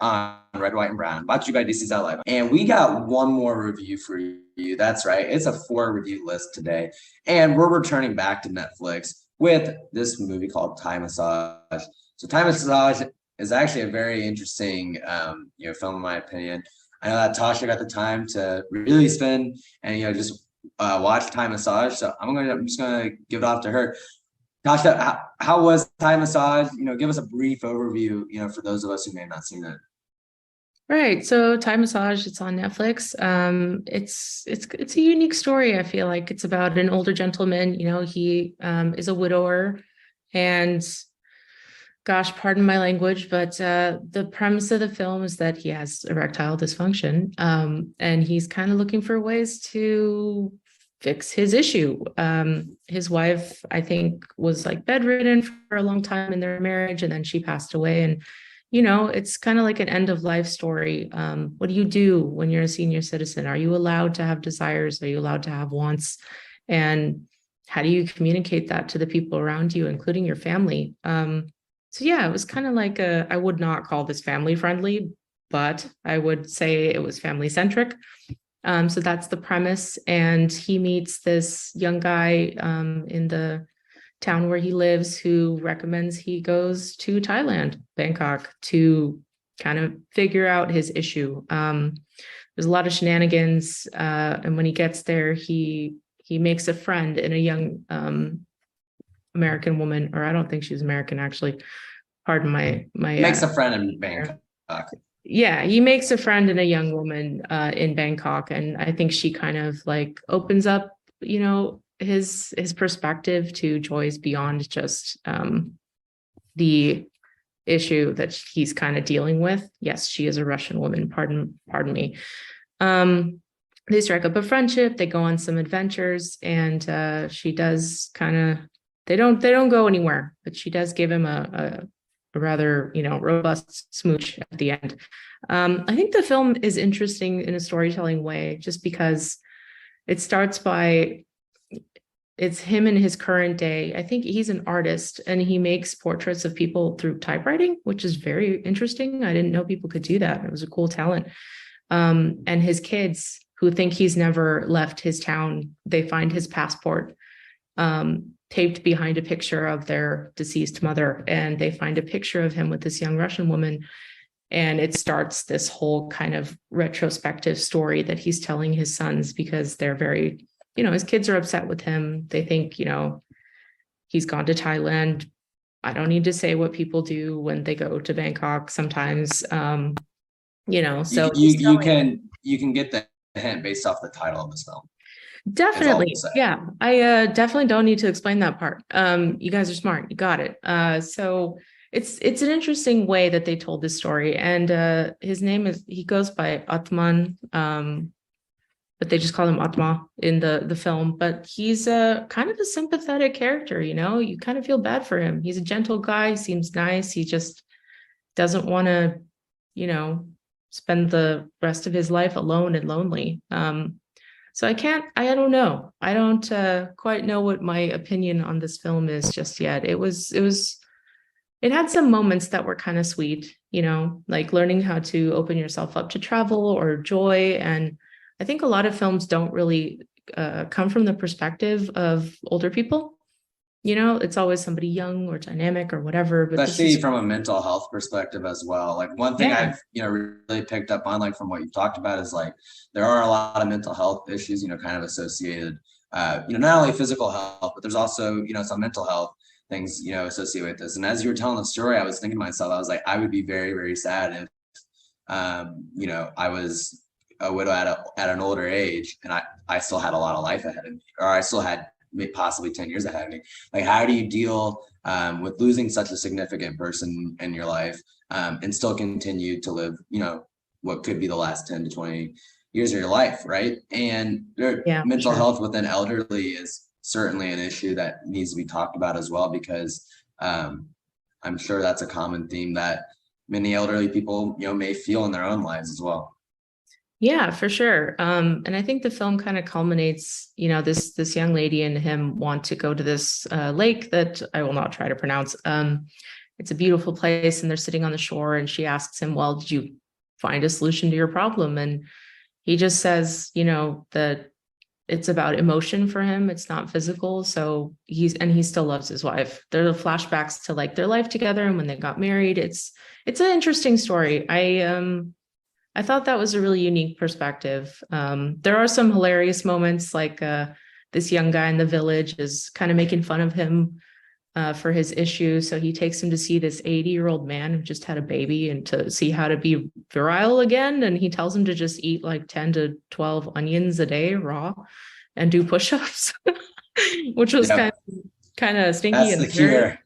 on Red, White, and Brown, brought to you by DC's Live. And we got one more review for you. That's right. It's a 4 review list today. And we're returning back to Netflix with this movie called Thai Massage. So Thai Massage is actually a very interesting film in my opinion. I know that Tasha got the time to really spend and just watch Thai Massage. So I'm just gonna give it off to her. Tasha, how was Thai Massage? Give us a brief overview, for those of us who may have not seen it. Right. So Thai Massage, it's on Netflix. It's a unique story. I feel like it's about an older gentleman. He is a widower, and gosh, pardon my language, but the premise of the film is that he has erectile dysfunction, and he's kind of looking for ways to fix his issue. His wife, I think, was like bedridden for a long time in their marriage, and then she passed away. And it's kind of like an end of life story. What do you do when you're a senior citizen? Are you allowed to have desires? Are you allowed to have wants? And how do you communicate that to the people around you, including your family? So yeah, it was kind of like I would not call this family friendly, but I would say it was family centric. So that's the premise. And he meets this young guy in the town where he lives who recommends he goes to Thailand, Bangkok, to kind of figure out his issue. There's a lot of shenanigans. And when he gets there, he makes a friend in a young American woman, or I don't think she's American, actually. Pardon my makes a friend in Bangkok. Yeah, he makes a friend in a young woman in Bangkok, and I think she kind of like opens up, his perspective to joys beyond just the issue that he's kind of dealing with. Yes, she is a Russian woman. Pardon me. They strike up a friendship. They go on some adventures, and she does kind of. They don't go anywhere, but she does give him a rather, robust smooch at the end. I think the film is interesting in a storytelling way, just because it starts by, it's him in his current day. I think he's an artist and he makes portraits of people through typewriting, which is very interesting. I didn't know people could do that. It was a cool talent. And his kids, who think he's never left his town, they find his passport taped behind a picture of their deceased mother, and they find a picture of him with this young Russian woman, and it starts this whole kind of retrospective story that he's telling his sons, because they're very, his kids are upset with him. They think, he's gone to Thailand. I don't need to say what people do when they go to Bangkok sometimes. So you can get the hint based off the title of this film. Definitely. Yeah. I definitely don't need to explain that part. You guys are smart. You got it. So it's an interesting way that they told this story. And his name he goes by Atman, but they just call him Atma in the film. But he's kind of a sympathetic character, you kind of feel bad for him. He's a gentle guy, seems nice. He just doesn't want to, spend the rest of his life alone and lonely. So I don't know. I don't quite know what my opinion on this film is just yet. It had some moments that were kind of sweet, like learning how to open yourself up to travel or joy. And I think a lot of films don't really come from the perspective of older people. It's always somebody young or dynamic or whatever. But especially from a mental health perspective as well. Like one thing I've, really picked up on, like from what you've talked about, is like there are a lot of mental health issues, kind of associated, not only physical health, but there's also, some mental health things, associated with this. And as you were telling the story, I was thinking to myself, I was like, I would be very, very sad if, I was a widow at an older age and I still had a lot of life ahead of me, or I still had possibly 10 years ahead of me. Like, how do you deal with losing such a significant person in your life and still continue to live, what could be the last 10 to 20 years of your life, right? And mental health within elderly is certainly an issue that needs to be talked about as well, because I'm sure that's a common theme that many elderly people, may feel in their own lives as well. Yeah, for sure. And I think the film kind of culminates, this young lady and him want to go to this lake that I will not try to pronounce. it's a beautiful place and they're sitting on the shore, and she asks him, well, did you find a solution to your problem? And he just says, that it's about emotion for him. It's not physical. So he still loves his wife. There are flashbacks to like their life together and when they got married. It's an interesting story. I thought that was a really unique perspective. There are some hilarious moments, like this young guy in the village is kind of making fun of him for his issue. So he takes him to see this 80-year-old man who just had a baby and to see how to be virile again. And he tells him to just eat like 10 to 12 onions a day raw and do push-ups, which was Yep. kind of stinky. That's and the cure.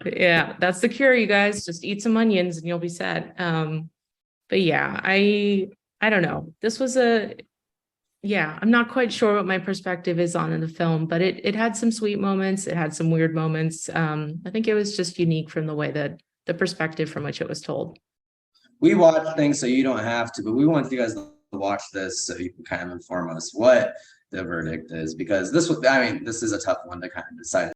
Yeah, that's the cure, you guys. Just eat some onions and you'll be set. But yeah, I don't know. This was I'm not quite sure what my perspective is on in the film, but it had some sweet moments. It had some weird moments. I think it was just unique from the way that the perspective from which it was told. We watch things so you don't have to, but we want you guys to watch this so you can kind of inform us what the verdict is, because this is a tough one to kind of decide.